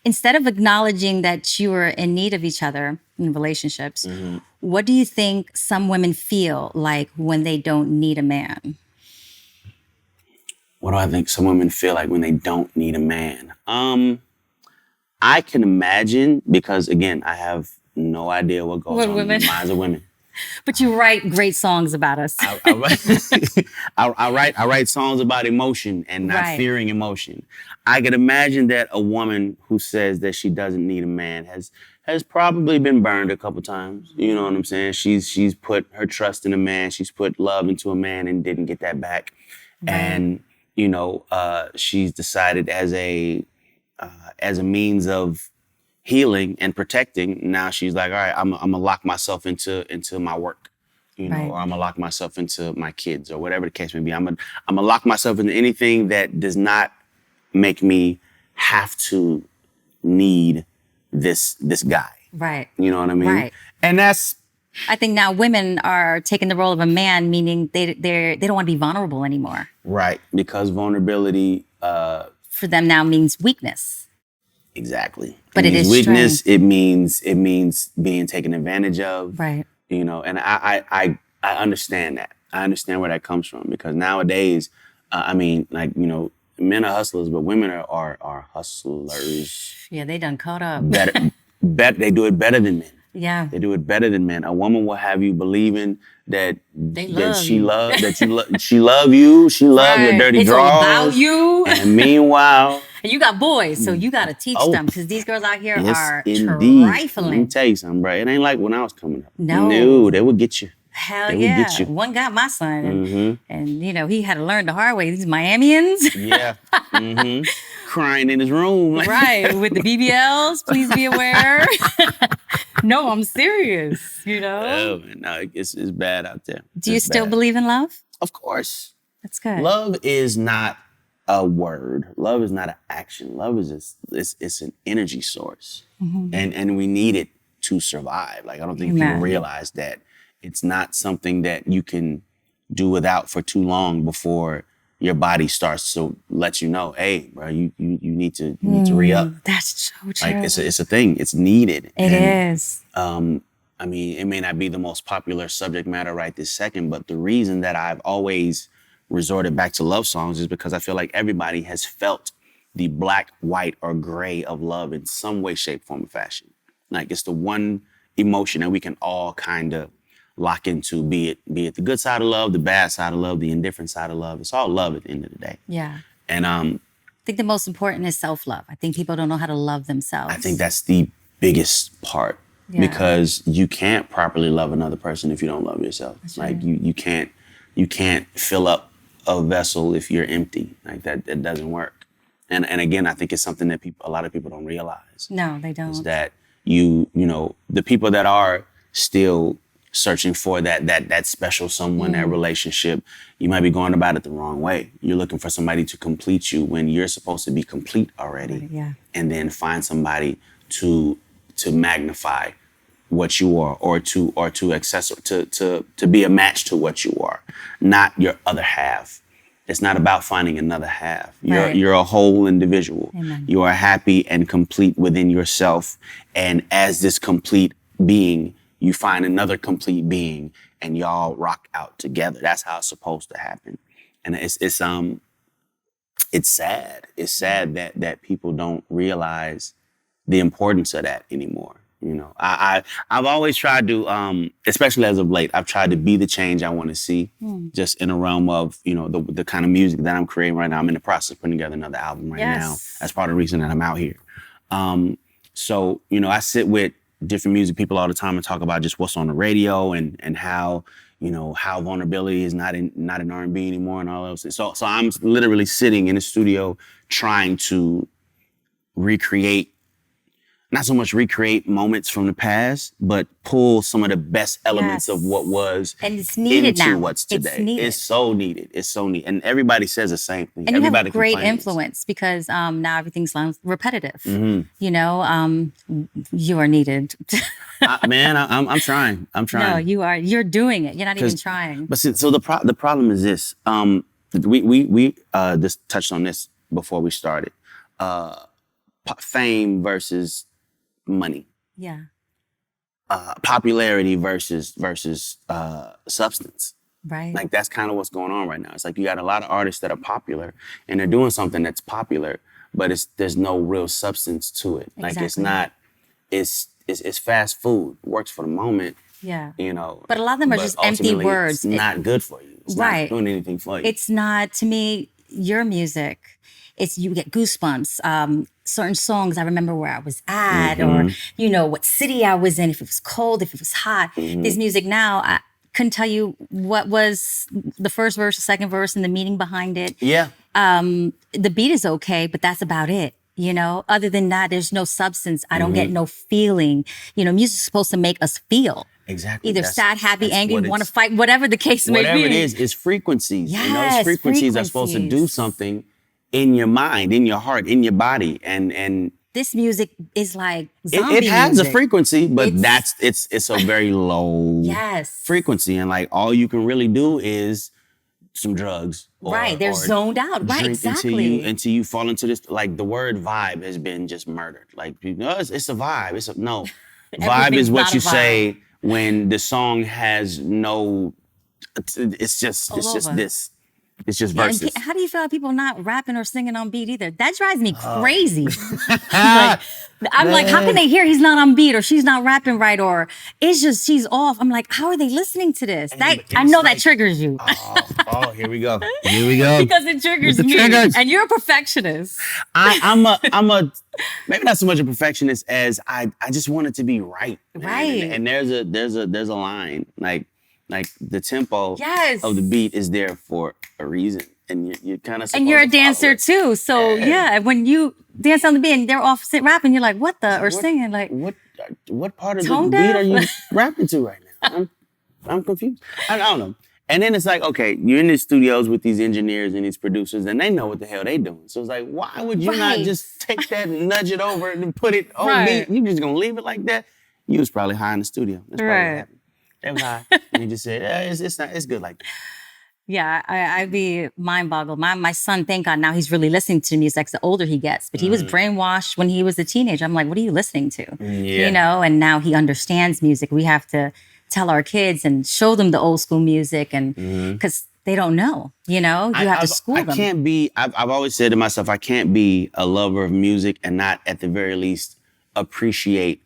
Instead of acknowledging that you are in need of each other in relationships, what do you think some women feel like when they don't need a man? What do I think some women feel like when they don't need a man? I can imagine, because again, I have no idea what goes on in the minds of women. But you write great songs about us. I write songs about emotion and not fearing emotion. I can imagine that a woman who says that she doesn't need a man has probably been burned a couple times. You know what I'm saying? She's put her trust in a man. She's put love into a man and didn't get that back. Right. And she's decided as a means of healing and protecting. Now she's like, all right, I'm gonna lock myself into my work, or I'm gonna lock myself into my kids, or whatever the case may be. I'm gonna lock myself into anything that does not make me have to need this guy. Right. You know what I mean? Right. And I think now women are taking the role of a man, meaning they don't want to be vulnerable anymore. Right, because vulnerability for them now means weakness. Exactly. But it is weakness. strength. It means being taken advantage of. Right. And I understand that. I understand where that comes from, because nowadays, men are hustlers, but women are hustlers. Yeah, they done caught up. Better, they do it better than men. Yeah. They do it better than men. A woman will have you believing that she love you, she love your dirty drawers. It's all about you. And meanwhile, and you got boys, so you got to teach them, because these girls out here are indeed. trifling. Let me tell you something, bro. It ain't like when I was coming up. No, they would get you. Hell yeah. One got my son, and he had to learn the hard way. These Miamians. Yeah. Crying in his room. Right, with the BBLs, please be aware. No, I'm serious, Oh, no, it's bad out there. Do you still believe in love? Of course. That's good. Love is not a word. Love is not an action. Love is it's an energy source. And we need it to survive. Like, I don't think people realize that it's not something that you can do without for too long before your body starts to let you know, hey, bro, you need to re-up. That's so true. Like, it's a thing. It's needed. It is. It may not be the most popular subject matter right this second, but the reason that I've always resorted back to love songs is because I feel like everybody has felt the black, white, or gray of love in some way, shape, form, or fashion. Like, it's the one emotion that we can all kind of lock into, be it the good side of love, the bad side of love, the indifferent side of love. It's all love at the end of the day. Yeah. And I think the most important is self-love. I think people don't know how to love themselves. I think that's the biggest part, because you can't properly love another person if you don't love yourself. That's like right. You can't fill up a vessel if you're empty. Like, that doesn't work. And again, I think it's something that a lot of people don't realize. No, they don't. Is that the people that are still searching for that special someone, that relationship, you might be going about it the wrong way. You're looking for somebody to complete you when you're supposed to be complete already. Yeah. And then find somebody to magnify what you are, or to access, to be a match to what you are, not your other half. It's not about finding another half. You're a whole individual. Amen. You are happy and complete within yourself. And as this complete being, you find another complete being, and y'all rock out together. That's how it's supposed to happen. And it's sad. It's sad that people don't realize the importance of that anymore. I've always tried to, especially as of late, I've tried to be the change I want to see, just in a realm of, the kind of music that I'm creating right now. I'm in the process of putting together another album right now. That's part of the reason that I'm out here. So, I sit with different music people all the time and talk about just what's on the radio and how, how vulnerability is not in R&B anymore and all those things. So I'm literally sitting in the studio trying to not so much recreate moments from the past, but pull some of the best elements of what was, and it's needed into now. What's today. It's so needed. It's so needed. And everybody says the same thing. And everybody you have great complains. influence, because now everything sounds repetitive. You are needed. I'm trying. No, you are. You're doing it. You're not even trying. But so the problem is this. We just touched on this before we started. fame versus money. Yeah. Popularity versus substance. Right. Like that's kind of what's going on right now. It's like you got a lot of artists that are popular and they're doing something that's popular, but there's no real substance to it. Exactly. Like it's not. It's fast food. Works for the moment. Yeah. You know. But a lot of them are just empty words. It's not good for you. It's not doing anything for you. It's not, to me, your music. You get goosebumps. Certain songs I remember where I was at, or what city I was in, if it was cold, if it was hot. This music now, I couldn't tell you what was the first verse, the second verse, and the meaning behind it. Yeah. The beat is okay, but that's about it. Other than that, there's no substance. I don't get no feeling. Music's supposed to make us feel. Exactly. Either sad, happy, angry, want to fight, whatever the case may be. Whatever it is frequencies. Yes, and those frequencies are supposed to do something in your mind, in your heart, in your body. And this music is like zombie it has music. a frequency, but it's a very low frequency. And like all you can really do is some drugs. They're zoned out. Right, exactly. Until you fall into this, like the word vibe has been just murdered. Like, it's a vibe. Vibe is what you say when the song has no, it's just this. It's just verses. How do you feel about people not rapping or singing on beat either? That drives me crazy. I'm like, how can they hear he's not on beat or she's not rapping right or it's just she's off? I'm like, how are they listening to this? I know that triggers you. Here we go. Here we go. Because it triggers me. And you're a perfectionist. I'm a maybe not so much a perfectionist as I just want it to be right. Right. And there's a line like the tempo of the beat is there for a reason, and you're kind of. And you're a dancer too, so when you dance on the beat and they're off rapping, you're like, "What the?" or singing like, "What part of the beat are you rapping to right now?" I'm confused. I don't know. And then it's like, okay, you're in the studios with these engineers and these producers, and they know what the hell they doing. So it's like, why would you not just take that and nudge it over and put it on beat? You just gonna leave it like that? You was probably high in the studio. That's probably what happened. They was high. And he just said, it's good like that. Yeah, I'd be mind-boggled. My son, thank God, now he's really listening to music the older he gets. But he was brainwashed when he was a teenager. I'm like, what are you listening to? Yeah. And now he understands music. We have to tell our kids and show them the old school music, and because they don't know. You have to school them. I've always said to myself, I can't be a lover of music and not at the very least appreciate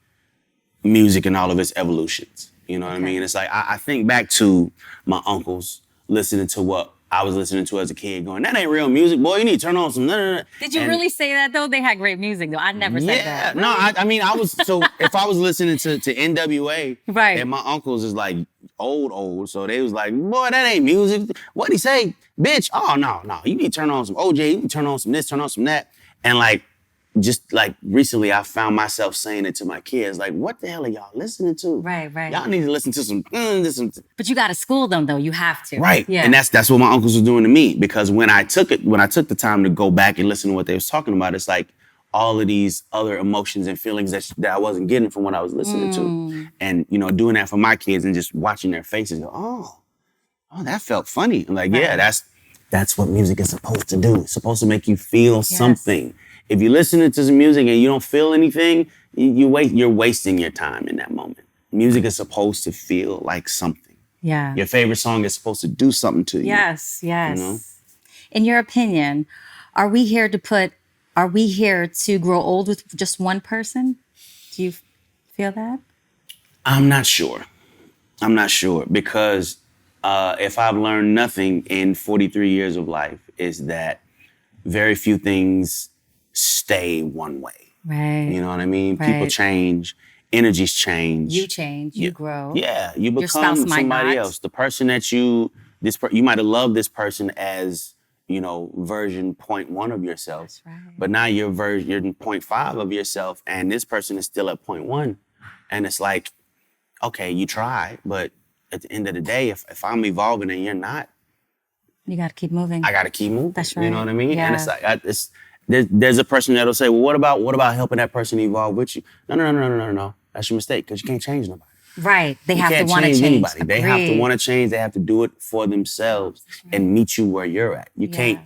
music and all of its evolutions. You know what I mean? It's like, I think back to my uncles listening to what I was listening to as a kid going, that ain't real music, boy, you need to turn on some... Did you really say that, though? They had great music, though. I never said that. No, I mean, if I was listening to NWA, and my uncles is like old, so they was like, boy, that ain't music. What'd he say? Bitch, oh, no, you need to turn on some OJ, you need to turn on some this, turn on some that. And like, just like recently, I found myself saying it to my kids, like, what the hell are y'all listening to? Right. Y'all need to listen to some. But you got to school them, though. You have to. Right. Yeah. And that's what my uncles were doing to me, because when I took the time to go back and listen to what they was talking about, it's like all of these other emotions and feelings that I wasn't getting from what I was listening to. And, doing that for my kids and just watching their faces go, oh, that felt funny. I'm like, that's what music is supposed to do. It's supposed to make you feel something. If you're listening to some music and you don't feel anything, you're wasting your time in that moment. Music is supposed to feel like something. Yeah. Your favorite song is supposed to do something to you. Yes. In your opinion, are we here to grow old with just one person? Do you feel that? I'm not sure because if I've learned nothing in 43 years of life is that very few things stay one way. Right. You know what I mean? Right. People change, energies change. You change, you grow. Yeah, you become somebody else. The person that you might have loved this person as, version 0.1 of yourself. That's right. But now you're 0.5 of yourself, and this person is still at 0.1. And it's like, okay, you try, but at the end of the day, if I'm evolving and you're not, you got to keep moving. I got to keep moving. That's right. You know what I mean? Yeah. And it's like, there's a person that'll say, well, what about helping that person evolve with you? No. That's your mistake, because you can't change nobody. Right. They You have to can't want to change change. anybody. They have to want to change. They have to do it for themselves and meet you where you're at. You can't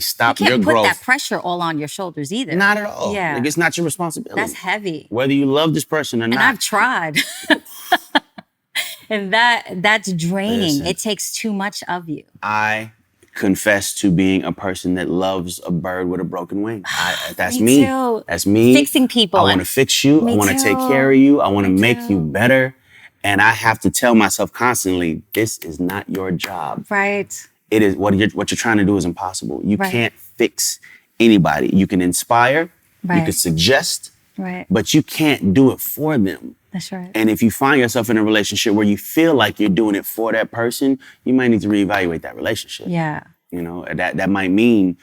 stop You your can't put growth. that pressure all on your shoulders either. Not at all. Yeah. Like, it's not your responsibility. That's heavy. Whether you love this person or not. And I've tried. And that's draining. Listen, it takes too much of you. I confess to being a person that loves a bird with a broken wing. That's Me me. too. That's me. Fixing people. I want to fix you. I want to take care of you. I want to make you better. And I have to tell myself constantly, this is not your job. Right. It is what you're trying to do is impossible. You can't fix anybody. You can inspire, you can suggest, but you can't do it for them. That's right. And if you find yourself in a relationship where you feel like you're doing it for that person, you might need to reevaluate that relationship. Yeah. You know, that might mean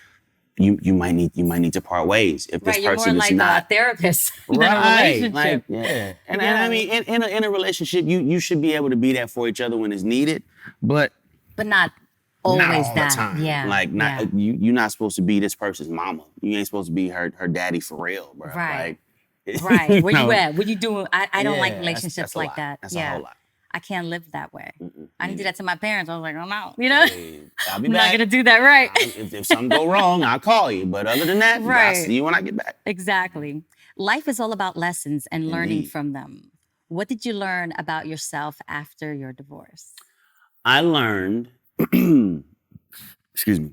you might need to part ways if this person you're more is like not a therapist than a right. relationship. And I mean, in a relationship, you should be able to be there for each other when it's needed, but not always not all that. the time. Yeah. Like you're not supposed to be this person's mama. You ain't supposed to be her daddy for real, bro. Right. Like, right. Where you at? What you doing? I don't like that's relationships like that. That's a whole lot. I can't live that way. I didn't do that to my parents. I was like, I'm out. You know, I'll be I'm back. not gonna do that right. If something go wrong, I'll call you. But other than that, I'll see you when I get back. Exactly. Life is all about lessons and learning from them. What did you learn about yourself after your divorce? I learned, excuse me.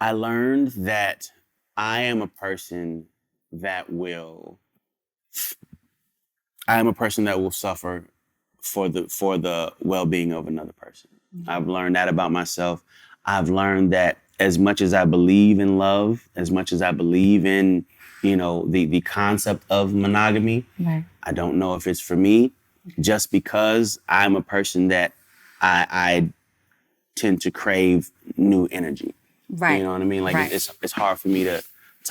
I learned that I am a person that will suffer for the well-being of another person. I've learned that about myself. I've learned that as much as I believe in love, as much as I believe in, the concept of monogamy, I don't know if it's for me, just because I'm a person that I tend to crave new energy. Right. You know what I mean? Like it's hard for me to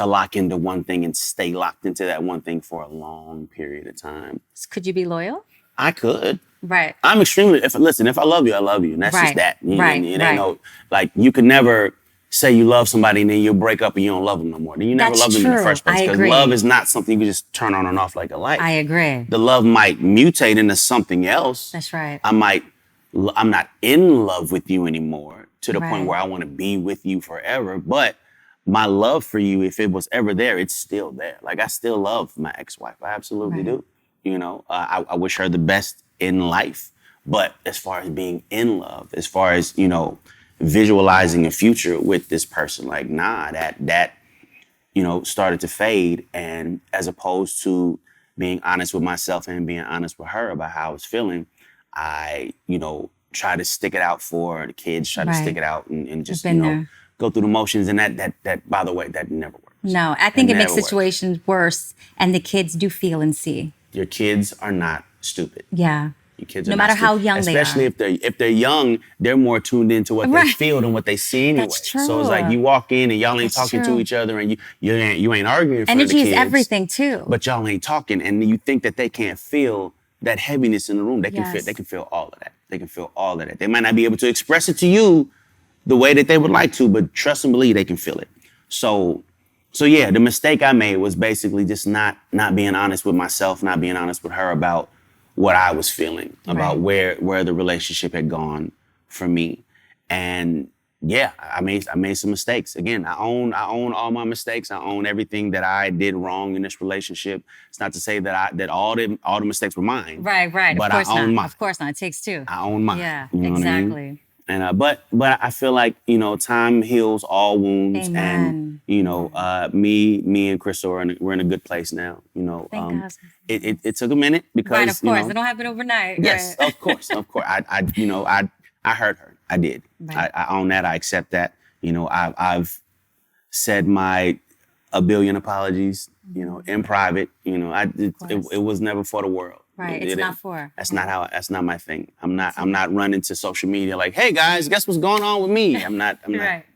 lock into one thing and stay locked into that one thing for a long period of time. Could you be loyal? I could. Right. I'm extremely, if I love you, I love you. And that's just that. It ain't no, like, you could never say you love somebody and then you'll break up and you don't love them no more. Then you never loved them in the first place. Because love is not something you can just turn on and off like a light. I agree. The love might mutate into something else. That's right. I'm not in love with you anymore to the point where I want to be with you forever. But my love for you, if it was ever there, it's still there. Like, I still love my ex-wife. I absolutely do. I wish her the best in life. But as far as being in love, as far as, visualizing a future with this person, like, nah, that started to fade. And as opposed to being honest with myself and being honest with her about how I was feeling, I, try to stick it out for the kids, try to stick it out and just, go through the motions. And that, by the way, that never works. No, I think it makes situations worse, and the kids do feel and see. Your kids are not stupid. Yeah. Your kids are no matter not how stupid. young they are. Especially if they're young, they're more tuned into what they feel than what they see anyway. That's true. So it's like you walk in and y'all ain't talking to each other, and you ain't arguing in front of the kids. Energy is everything too. But y'all ain't talking, and you think that they can't feel that heaviness in the room. They can feel all of that. They can feel all of that. They might not be able to express it to you the way that they would like to, but trust and believe they can feel it. So yeah, the mistake I made was basically just not being honest with myself, not being honest with her about what I was feeling, about where the relationship had gone for me. And yeah, I made some mistakes. Again, I own all my mistakes. I own everything that I did wrong in this relationship. It's not to say that all the mistakes were mine. Right. But of course I own not. mine. Of course not. It takes two. I own mine. Yeah, you know exactly. What I mean? And but I feel like time heals all wounds. Amen. And me and Crystal we're in a good place now. Thank God. It took a minute because of course it don't happen overnight. Yes, right. of course. I hurt her. I did. Right. I own that. I accept that. I've said my a billion apologies. In private. It was never for the world. Right. It's not for. That's not my thing. I'm not running to social media like, hey guys, guess what's going on with me? I'm not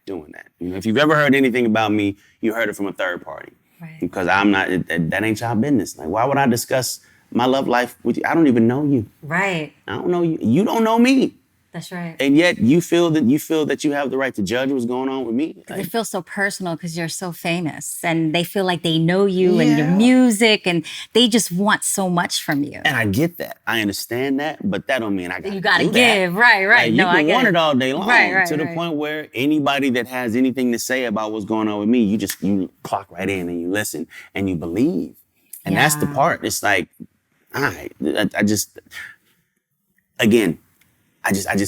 doing that. If you've ever heard anything about me, you heard it from a third party. Right. Because I'm not, that ain't y'all business. Like, why would I discuss my love life with you? I don't even know you. Right. I don't know you. You don't know me. That's right. And yet you feel that you have the right to judge what's going on with me. It feels so personal because you're so famous and they feel like they know you and your music and they just want so much from you. And I get that. I understand that, but that don't mean I got You got to give. Right. Like, you can want it all day long to the right. point where anybody that has anything to say about what's going on with me, you clock right in and you listen and you believe. And that's the part. It's like, all right, I just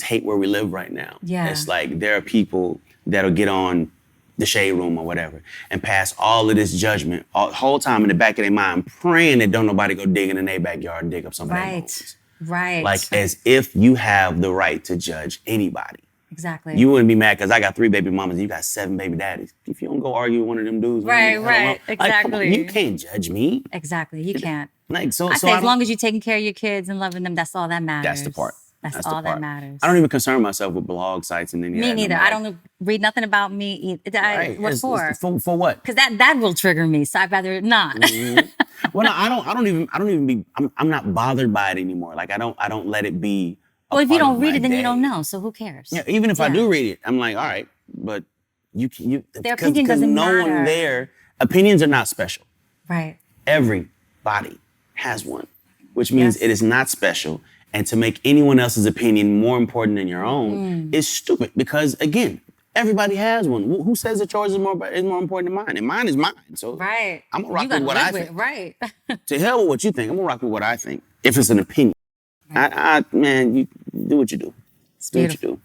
hate where we live right now. Yeah. It's like there are people that'll get on the shade room or whatever and pass all of this judgment the whole time in the back of their mind, praying that don't nobody go digging in their backyard and dig up some of their bones. Right. Like as if you have the right to judge anybody. Exactly. You wouldn't be mad because I got 3 baby mamas and you got 7 baby daddies. If you don't go argue with one of them dudes, right. Exactly. Like, come on, you can't judge me. Exactly. You can't. Like I say as long as you're taking care of your kids and loving them, that's all that matters. That's the part. That's all that matters. I don't even concern myself with blog sites and any of that. Me neither. I don't read nothing about me. Right. What for? For what? Because that will trigger me. So I'd rather not. Mm-hmm. Well, no, I'm not bothered by it anymore. Like I don't let it be. Well, if you don't read it, then you don't know. So who cares? Yeah. Even if I do read it, I'm like, all right, but their opinion doesn't matter. No one there. Opinions are not special. Right. Everybody has one, which means it is not special. And to make anyone else's opinion more important than your own is stupid because, again, everybody has one. Who says that yours is more important than mine? And mine is mine. So I'm going to rock with what I think. Right. To hell with what you think. I'm going to rock with what I think. If it's an opinion. Right. Man, you do what you do. It's do beautiful. what you do.